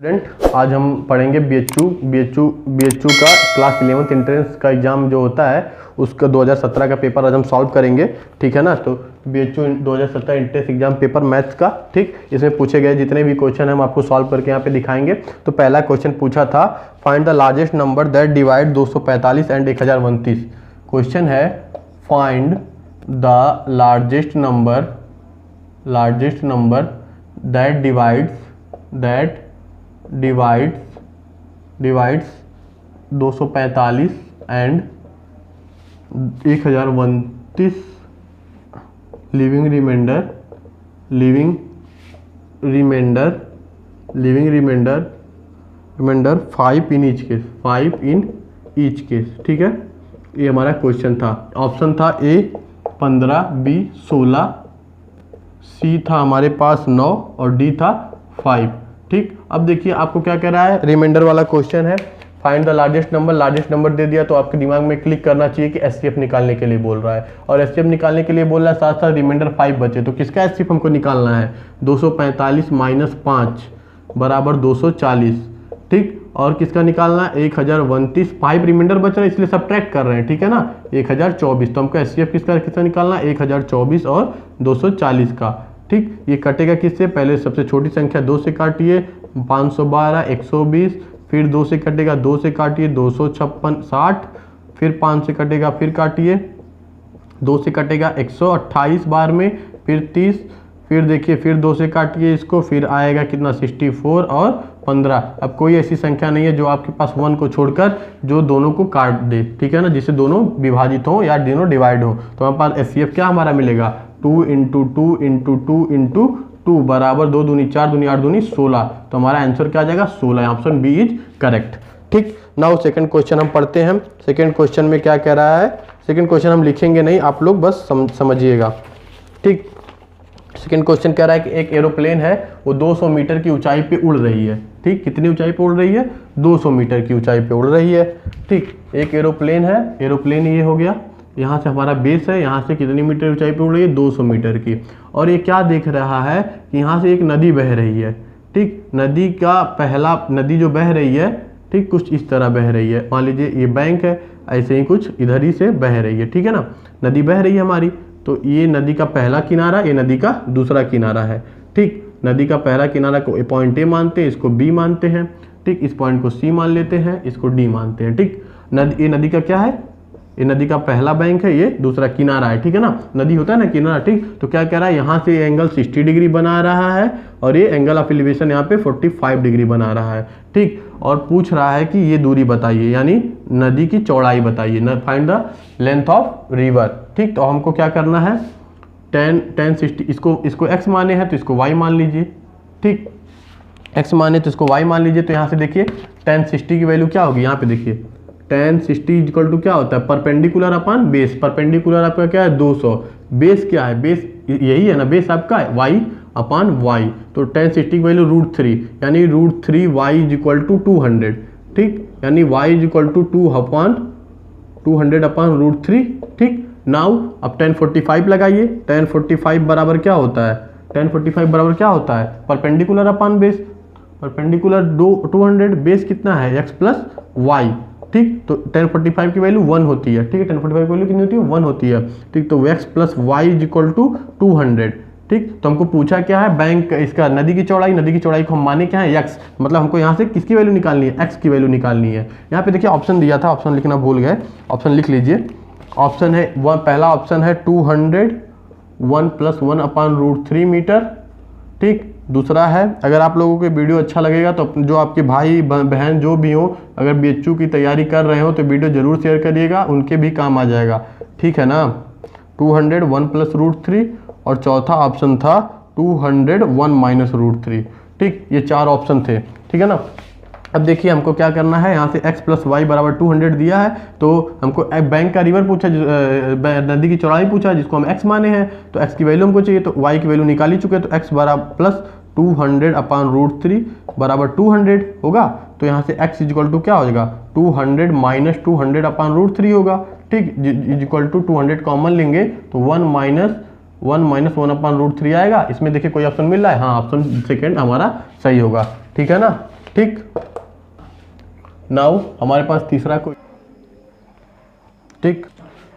Student आज हम पढ़ेंगे BHU का क्लास 11th एंट्रेंस का एग्ज़ाम जो होता है उसका 2017 का पेपर आज हम सॉल्व करेंगे। ठीक है ना। तो BHU 2017 entrance exam paper maths का, ठीक, इसमें पूछे गए जितने भी क्वेश्चन हम आपको सॉल्व करके यहाँ पे दिखाएंगे। तो पहला क्वेश्चन पूछा था find the largest number that divide 245 and 1029। Question है find the largest number that divides 245 and 1029 leaving remainder 5 in each case. ठीक है, ये हमारा क्वेश्चन था। ऑप्शन था ए 15, बी 16, सी था हमारे पास 9 और डी था 5। ठीक, अब देखिए आपको क्या कह रहा है, रिमाइंडर वाला क्वेश्चन है। फाइंड द लार्जेस्ट नंबर दे दिया तो आपके दिमाग में क्लिक करना चाहिए कि एचसीएफ निकालने के लिए बोल रहा है, और एचसीएफ निकालने के लिए बोल रहा है, साथ साथ रिमाइंडर 5 बचे। तो किसका एचसीएफ हमको निकालना है, 245 माइनस 5 बराबर 240। ठीक, और किसका निकालना है, 1029। 5 रिमाइंडर बच रहा है इसलिए सब्ट्रैक्ट कर रहे हैं। ठीक है ना, 1024। तो हमको एचसीएफ किसका निकालना है, 1024 और 240 का। ठीक, ये कटेगा किससे, पहले सबसे छोटी संख्या 2 से काटिए, 512, 120, फिर 2 से कटेगा, 2 से काटिए 256, 60, फिर 5 से कटेगा, फिर काटिए 2 से कटेगा 128 बार में, फिर 30, फिर देखिए फिर 2 से काटिए इसको, फिर आएगा कितना 64 और 15। अब कोई ऐसी संख्या नहीं है जो आपके पास 1 को छोड़कर जो दोनों को काट दे। ठीक है ना, जिससे दोनों विभाजित हो या दोनों डिवाइड हो। तो हमारे पास एचसीएफ क्या हमारा मिलेगा, 2 इंटू 2 इंटू 2 इंटू 2 बराबर 2 दूनी 4 दूनी 8 दूनी 16। तो हमारा आंसर क्या आ जाएगा, 16। Option B is correct. ठीक, नाउ सेकंड क्वेश्चन हम पढ़ते हैं। सेकंड क्वेश्चन में क्या कह रहा है, सेकंड क्वेश्चन हम लिखेंगे नहीं, आप लोग बस समझिएगा। ठीक, सेकंड क्वेश्चन कह रहा है कि एक एरोप्लेन है, वो 200 मीटर की ऊंचाई पे उड़ रही है। ठीक, कितनी ऊंचाई पे उड़ रही है, 200 मीटर की ऊंचाई पे उड़ रही है। ठीक, एक एरोप्लेन है, एरोप्लेन ये हो गया, यहाँ से हमारा बेस है, यहाँ से कितनी मीटर ऊंचाई पे उड़ रही है, 200 मीटर की। और ये क्या देख रहा है कि यहाँ से एक नदी बह रही है। ठीक, नदी जो बह रही है, ठीक, कुछ इस तरह बह रही है। मान लीजिए ये बैंक है, ऐसे ही कुछ इधर ही से बह रही है। ठीक है ना, नदी बह रही है हमारी। तो ये नदी का पहला किनारा, ये नदी का दूसरा किनारा है। ठीक, नदी का पहला किनारा को पॉइंट ए मानते हैं, इसको बी मानते हैं। ठीक, इस पॉइंट को सी मान लेते हैं, इसको डी मानते हैं। ठीक, ये नदी का क्या है, ये नदी का पहला बैंक है, ये दूसरा किनारा है। ठीक है ना, नदी होता है ना किनारा। ठीक, तो क्या कह रहा है, यहाँ से एंगल 60 डिग्री बना रहा है और ये एंगल ऑफ एलिवेशन यहाँ पे 45 डिग्री बना रहा है। ठीक, और पूछ रहा है कि ये दूरी बताइए, यानी नदी की चौड़ाई बताइए, find the length of river. ठीक, तो हमको क्या करना है, 10 60, इसको x माने हैं तो इसको y मान लीजिए। ठीक, x माने तो इसको y मान लीजिए। तो यहाँ से देखिए 10 60 की वैल्यू क्या होगी, यहाँ पे देखिए 10 60 इक्वल टू क्या होता है, परपेंडिकुलर अपन बेस। परपेंडिकुलर आपका क्या है, 200। बेस क्या है, बेस यही है ना, बेस आपका है y अपान y। तो 10 60 की वैल्यू √3, यानी √3 y इज इक्वल टू 200। ठीक, यानी y इज इक्वल टू 200 अपान √3। ठीक, नाउ अब 1045 लगाइए। 1045 बराबर क्या होता है, 1045 बराबर क्या होता है, परपेंडिकुलर अपान बेस। परपेंडिकुलर 200, बेस कितना है, x प्लस वाई। ठीक, तो 1045 की वैल्यू 1 होती है। ठीक है, 1045 की वैल्यू कितनी होती है, 1 होती है। ठीक, तो x plus Y is equal to 200। ठीक, तो हमको पूछा क्या है, बैंक इसका नदी की चौड़ाई को हम माने क्या है, x। मतलब हमको यहाँ से किसकी वैल्यू निकालनी है, x की वैल्यू निकालनी है। यहाँ पे देखिए ऑप्शन दिया था, ऑप्शन लिखना भूल गए, ऑप्शन लिख लीजिए। ऑप्शन है पहला ऑप्शन है 200, 1 प्लस 1 अपान √3 मीटर। ठीक, दूसरा है, अगर आप लोगों को वीडियो अच्छा लगेगा तो जो आपके भाई बहन जो भी हो, अगर BHU की तैयारी कर रहे हो तो वीडियो जरूर शेयर करिएगा, उनके भी काम आ जाएगा। ठीक है ना, 200, 1 प्लस √3, और चौथा ऑप्शन था 200, 1 माइनस √3। ठीक, ये 4 ऑप्शन थे। ठीक है ना, अब देखिए हमको क्या करना है, यहाँ से x प्लस वाई बराबर 200 दिया है, तो हमको बैंक का रिवर पूछा, नदी की चौड़ाई पूछा, जिसको हम x माने हैं। तो x की वैल्यू हमको चाहिए, तो y की वैल्यू निकाल ही चुके हैं। तो x बराबर प्लस 200 अपान √3 बराबर 200 होगा। तो यहाँ से x इक्वल टू क्या हो जाएगा, 200 माइनस 200 अपान √3 होगा। ठीक, इक्वल टू 200 कॉमन लेंगे तो 1 माइनस 1 अपान √3 आएगा। इसमें देखिए कोई ऑप्शन मिल रहा है, हाँ ऑप्शन सेकेंड हमारा सही होगा। ठीक है ना। ठीक। नाउ हमारे पास तीसरा ठीक,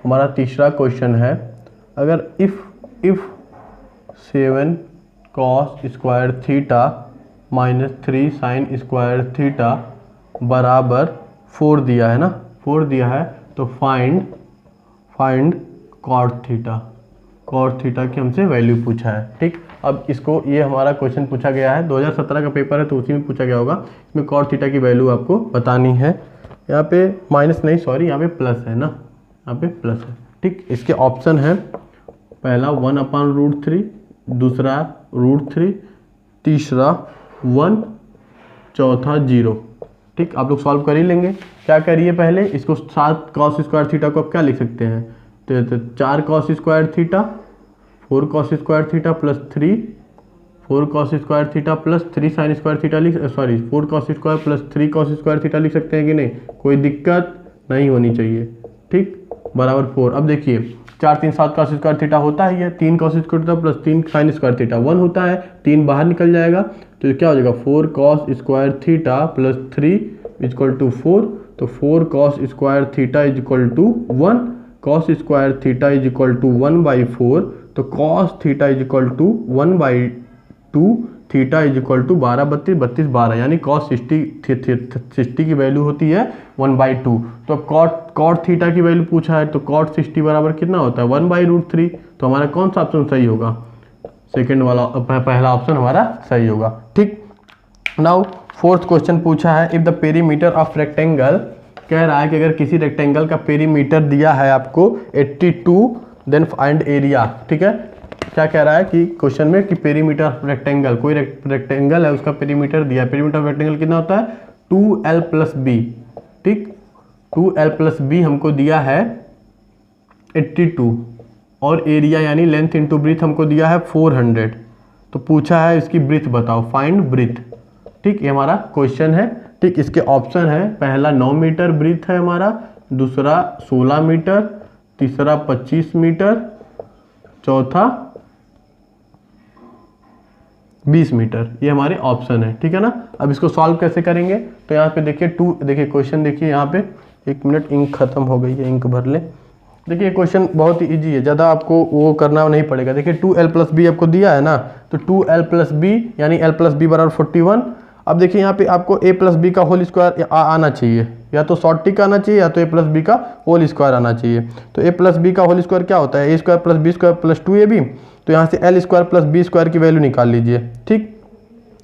हमारा तीसरा क्वेश्चन है, अगर if 7 cos square theta minus 3 sine square theta बराबर 4 दिया है ना, 4 दिया है, तो फाइंड कॉट थीटा की हमसे वैल्यू पूछा है। ठीक, अब इसको, ये हमारा क्वेश्चन पूछा गया है 2017 का पेपर है, तो उसी में पूछा गया होगा। इसमें कॉट थीटा की वैल्यू आपको बतानी है। यहाँ पे माइनस नहीं, सॉरी, यहाँ पे प्लस है ना, यहाँ पे प्लस है। ठीक, इसके ऑप्शन है, पहला 1/√3, दूसरा √3, तीसरा 1, चौथा 0। ठीक, आप लोग सॉल्व कर ही लेंगे। क्या करिए, पहले इसको 7 cos स्क्वायर थीटा को आप क्या लिख सकते हैं, तो 4 cos square theta, 4 cos square theta plus 3, 4 cos square theta plus 3 sine square theta 4 cos square plus 3 cos square theta लिख सकते हैं कि नहीं, कोई दिक्कत नहीं होनी चाहिए। ठीक, बराबर 4। अब देखिए 4 3 7 cos स्क्वायर थीटा होता है, ये 3 cos square theta plus 3 sine square theta 1 होता है, 3 बाहर निकल जाएगा, तो क्या हो जाएगा 4 cos square theta plus 3 equal to 4, तो 4 cos square theta is equal to 1, cos square theta is equal to 1/4, तो cos theta is equal to 1/2, theta is equal to 12 32 32 12, यानी cos 60 की वैल्यू होती है 1/2। तो cot थीटा की value पूछा है, तो cot 60 बराबर कितना होता है 1/√3। तो हमारा कौन सा ऑप्शन सही होगा, सेकंड वाला, पहला ऑप्शन हमारा सही होगा। ठीक, नाउ फोर्थ क्वेश्चन पूछा है, if the perimeter of rectangle, कह रहा है कि अगर किसी रेक्टेंगल का पेरीमीटर दिया है आपको 82, देन फाइंड एरिया। ठीक है, क्या कह रहा है कि क्वेश्चन में कि पेरीमीटर ऑफ रेक्टेंगल, कोई रेक्टेंगल है उसका पेरीमीटर दिया है, पेरीमीटर ऑफ रेक्टेंगल कितना होता है 2l + b। ठीक, 2l + b हमको दिया है 82, और एरिया यानी लेंथ इंटू ब्रीथ हमको दिया है 400, तो पूछा है इसकी ब्रीथ बताओ, फाइंड ब्रीथ। ठीक, ये हमारा क्वेश्चन है। ठीक, इसके ऑप्शन है, पहला 9 मीटर ब्रीथ है हमारा, दूसरा 16 मीटर, तीसरा 25 मीटर, चौथा 20 मीटर, ये हमारे ऑप्शन है। ठीक है ना, अब इसको सॉल्व कैसे करेंगे, तो यहाँ पे देखिए देखिए क्वेश्चन, देखिए यहाँ पे 1 मिनट, इंक खत्म हो गई है, इंक भर ले। देखिए क्वेश्चन बहुत ही ईजी है, ज़्यादा आपको वो करना नहीं पड़ेगा। देखिए 2l + b आपको दिया है ना, तो 2l + b यानी l + b बराबर 41। अब देखिए यहाँ पे आपको a + b का होल स्क्वायर आना चाहिए, या तो शॉर्ट टिक आना चाहिए, या तो a + b का होल स्क्वायर आना चाहिए। तो a + b का होल स्क्वायर क्या होता है, a² + b² + 2ab। तो यहाँ से l² + b² की वैल्यू निकाल लीजिए। ठीक,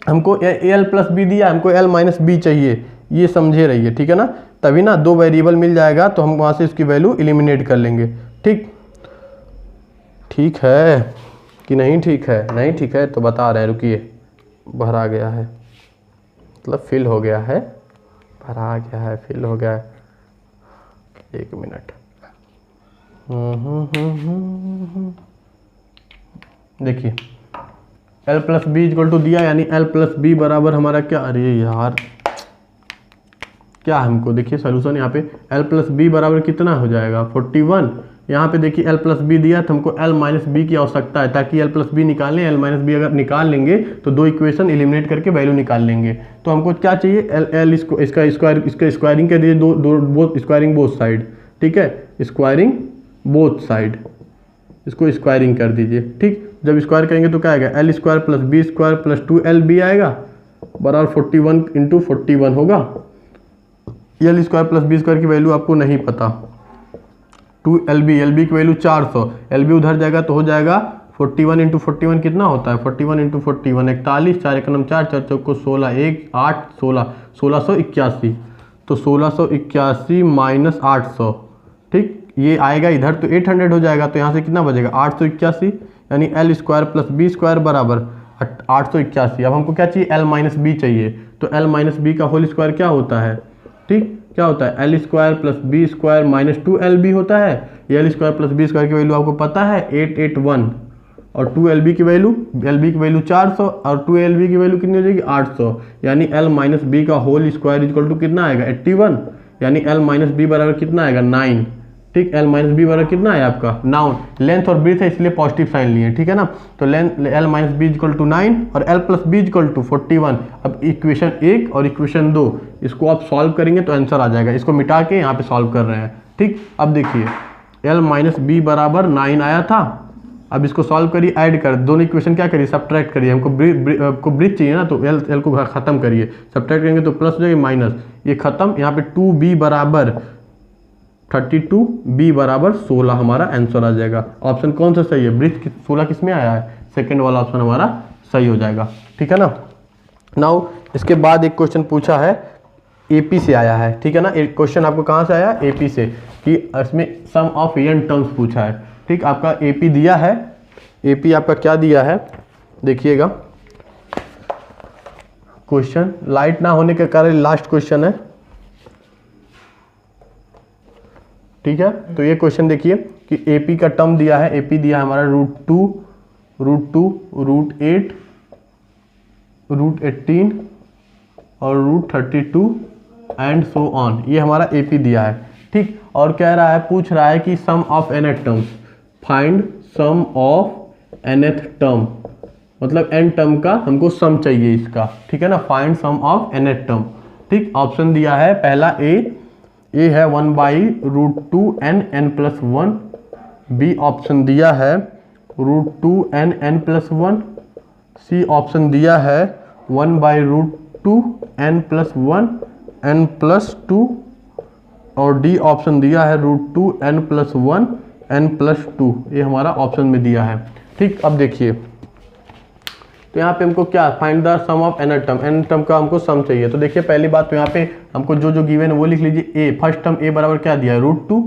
हमको l + b दिया, हमको l - b चाहिए, ये समझे रहिए। ठीक है ना, तभी ना 2 वेरिएबल मिल जाएगा, तो हम वहाँ से इसकी वैल्यू एलिमिनेट कर लेंगे। ठीक है कि नहीं, ठीक है, नहीं ठीक है तो बता रहे हैं, रुकिए, भरा गया है, मतलब फिल हो गया है, भरा गया है, फिल हो गया है, 1 मिनट। देखिए l + b = दिया, यानी l + b बराबर हमारा क्या, अरे यार क्या हमको, देखिए सोल्यूशन यहाँ पे l + b बराबर कितना हो जाएगा 41। यहाँ पे देखिए l + b दिया, तो हमको l - b की आवश्यकता है, ताकि l + b निकालें, l - b अगर निकाल लेंगे तो 2 इक्वेशन एलिमिनेट करके वैल्यू निकाल लेंगे। तो हमको क्या चाहिए, इसका स्क्वायरिंग कर दीजिए, बोथ स्क्वायरिंग बोथ साइड। ठीक है, स्क्वायरिंग बोथ साइड, इसको स्क्वायरिंग कर दीजिए। ठीक, जब स्क्वायर करेंगे तो क्या आएगा, l² + b² + 2lb आएगा, बराबर 41 × 41 होगा। l² + b² की वैल्यू आपको नहीं पता, 2lb की वैल्यू 400, lb उधर जाएगा तो हो जाएगा 41 × 41 कितना होता है, 41 × 41 41, 4 × 4 4 चौको 16, 1 8 16, 1681, तो 1681 - 800। ठीक, ये आएगा इधर तो 800 हो जाएगा, तो यहाँ से कितना बचेगा 881, यानी l² + b² बराबर 881। अब हमको क्या चाहिए, l - b चाहिए, तो l - b का होल स्क्वायर क्या होता है, ठीक, क्या होता है l² + b² - 2lb होता है। ये l² + b² की वैल्यू आपको पता है 881, और 2lb की वैल्यू, lb की वैल्यू 400, और 2lb की वैल्यू कितनी हो जाएगी 800, यानी l - b का होल स्क्वायर इक्वल टू कितना आएगा 81, यानी l - b बराबर कितना आएगा 9। ठीक। एल माइनस बी बराबर कितना है आपका, नाउन, लेंथ और ब्रीथ है इसलिए पॉजिटिव साइन लिए, ठीक है ना। तो length L minus B equal to 9 और L plus B equal to 41। अब इक्वेशन 1 और इक्वेशन 2 इसको आप सॉल्व करेंगे तो आंसर आ जाएगा। इसको मिटा के यहाँ पे सॉल्व कर रहे हैं, ठीक। अब देखिए एल माइनस बी बराबर 9 आया था, अब इसको सॉल्व करिए, ऐड कर, दोनों इक्वेशन क्या करिए, सब्ट्रैक्ट करिए, हमको ब्रीथ चाहिए ना, तो एल को खत्म करिए, सब्ट्रैक्ट करेंगे तो प्लस हो जाएगा माइनस, ये खत्म, यहाँ पे 2b बराबर 32, b बराबर 16 हमारा आंसर आ जाएगा। ऑप्शन कौन सा सही है, ब्रीथ 16 किस में आया है, सेकंड वाला ऑप्शन हमारा सही हो जाएगा, ठीक है ना। नाउ इसके बाद एक क्वेश्चन पूछा है एपी से आया है, ठीक है ना। एक क्वेश्चन आपको कहाँ से आया, एपी से, कि इसमें सम ऑफ एन टर्म्स पूछा है, ठीक। आपका एपी दिया है, एपी आपका क्या दिया है देखिएगा, क्वेश्चन लाइट ना होने के कारण लास्ट क्वेश्चन है, ठीक है। तो ये क्वेश्चन देखिए कि एपी का टर्म दिया है, एपी दिया है हमारा √2, √8, √18 और √32 एंड सो ऑन, ये हमारा एपी दिया है, ठीक। और कह रहा है, पूछ रहा है कि sum of nth terms, find sum of nth term, मतलब n टर्म का हमको सम चाहिए इसका, ठीक है ना, find sum of nth term, ठीक। ऑप्शन दिया है पहला ए है 1/√2n n+1, बी ऑप्शन दिया है √2n n+1, सी ऑप्शन दिया है 1/√2n +1 n+2 और डी ऑप्शन दिया है √2n +1 n+2, ये हमारा ऑप्शन में दिया है, ठीक। अब देखिए तो यहाँ पे हमको क्या, find the sum of nth term, nth term का हमको सम चाहिए। तो देखिए पहली बात तो यहाँ पे हमको जो गिवन है वो लिख लीजिए, ए फर्स्ट टर्म ए बराबर क्या दिया है √2,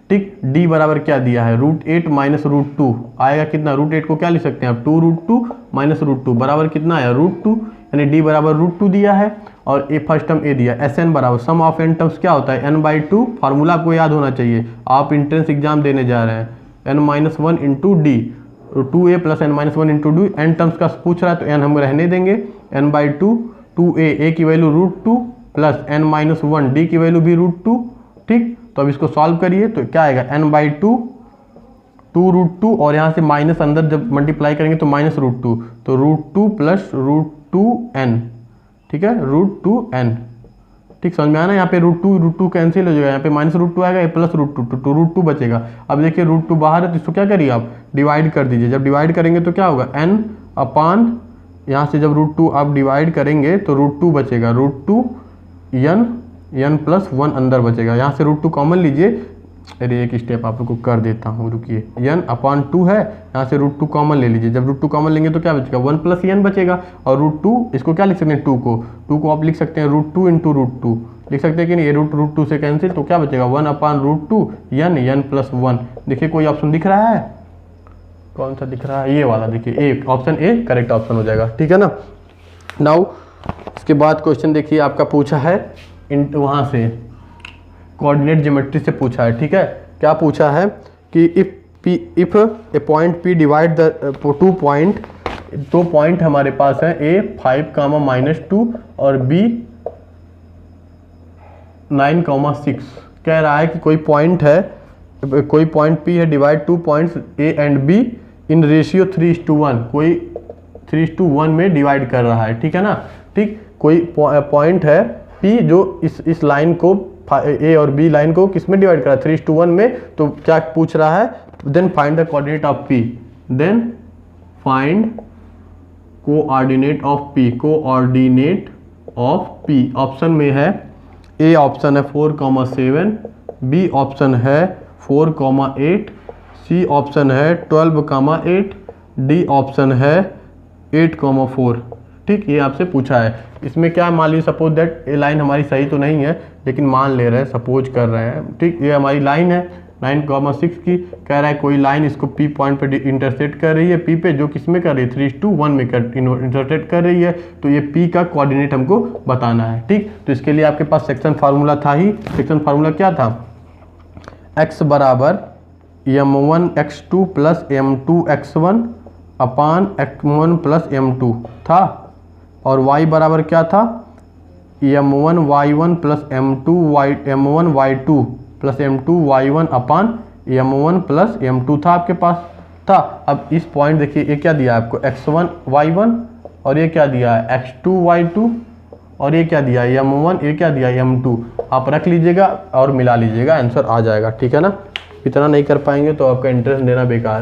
ठीक। डी बराबर क्या दिया है √8 माइनस √2 आएगा कितना, √8 को क्या लिख सकते हैं आप 2√2 माइनस √2 बराबर कितना आया √2, यानी डी बराबर √2 दिया है और ए फर्स्ट टर्म ए दिया, एस एन बराबर सम ऑफ एन टर्म्स क्या होता है n/2, फार्मूला आपको याद होना चाहिए, आप इंट्रेंस एग्जाम देने जा रहे हैं, n-1 into d, 2a + n-1 into d, n terms का पूछ रहा है तो n हम रहने देंगे, n/2, 2a की वैल्यू √2 प्लस n-1 डी की वैल्यू भी √2, ठीक। तो अब इसको सॉल्व करिए तो क्या आएगा n/2, 2√2 और यहाँ से माइनस अंदर जब मल्टीप्लाई करेंगे तो -√2, तो √2 प्लस √2n, ठीक है, √2n, ठीक। समझ में आया ना, यहाँ पे √2 कैंसिल हो जाएगा, यहाँ पे -√2 आएगा, ये प्लस √2 तो √2 बचेगा। अब देखिए √2 बाहर है तो इसको क्या करिए आप डिवाइड कर दीजिए, जब डिवाइड करेंगे तो क्या होगा n अपान, यहाँ से जब √2 आप डिवाइड करेंगे तो √2 बचेगा, √2 n+1 अंदर बचेगा, यहाँ से √2 कॉमन लीजिए, अरे एक स्टेप आप लोग को कर देता हूँ रुकिए, n/2 है, यहाँ से √2 कॉमन ले लीजिए, जब √2 कॉमन लेंगे तो क्या बचेगा 1 + n बचेगा, और √2 इसको क्या लिख सकते हैं 2 को आप लिख सकते हैं √2 × √2 लिख सकते हैं कि नहीं, ये √2 से कैंसिल, तो क्या बचेगा 1/√2 n+1। देखिए कोई ऑप्शन दिख रहा है, कौन सा दिख रहा है, ये वाला देखिए, A option A correct option हो जाएगा, ठीक है ना। नाउ इसके बाद क्वेश्चन देखिए आपका पूछा है वहाँ से कोऑर्डिनेट ज्योमेट्री से पूछा है, ठीक है। क्या पूछा है कि if A point P divide the 2 point, 2 point हमारे पास है A 5, -2 और B 9, 6, कह रहा है कि कोई पॉइंट P है divide 2 points A and B in ratio 3:1, कोई 3:1 में डिवाइड कर रहा है, ठीक है ना, ठीक। कोई पॉइंट है P जो इस लाइन को ए और बी लाइन को किस में डिवाइड करा 3:1 में, तो क्या पूछ रहा है, then find the coordinate of P, then find coordinate of P, coordinate of P। Option में है ए ऑप्शन है 4,7, बी ऑप्शन है 4,8, सी ऑप्शन है 12,8, डी ऑप्शन है 8,4, ठीक। ये आपसे पूछा है, इसमें क्या मान लीजिए सपोज दैट ये लाइन हमारी सही तो नहीं है लेकिन मान ले रहे हैं, सपोज कर रहे हैं, ठीक। ये हमारी लाइन है 9,6 की, कह रहा है कोई लाइन इसको P पॉइंट पे इंटरसेक्ट कर रही है, P पे जो किस में कर रही है 3:1 में इंटरसेक्ट कर रही है, तो ये P का कोऑर्डिनेट हमको बताना है, ठीक। तो इसके लिए आपके पास सेक्शन फार्मूला था ही, सेक्शन फार्मूला क्या था, x बराबर m1x2 प्लस m2x1 अपान x1 प्लस m2 था, और y बराबर क्या था m1y1 plus m1y2 plus m2y1 अपान m1 प्लस m2 था आपके पास था। अब इस पॉइंट देखिए ये क्या दिया है आपको x1 y1 और ये क्या दिया है x2 y2 और ये क्या दिया है m1, ये क्या दिया है m2। आप रख लीजिएगा और मिला लीजिएगा, आंसर आ जाएगा। ठीक है ना, इतना नहीं कर पाएंगे तो आपका इंटरेस्ट देना बेकार।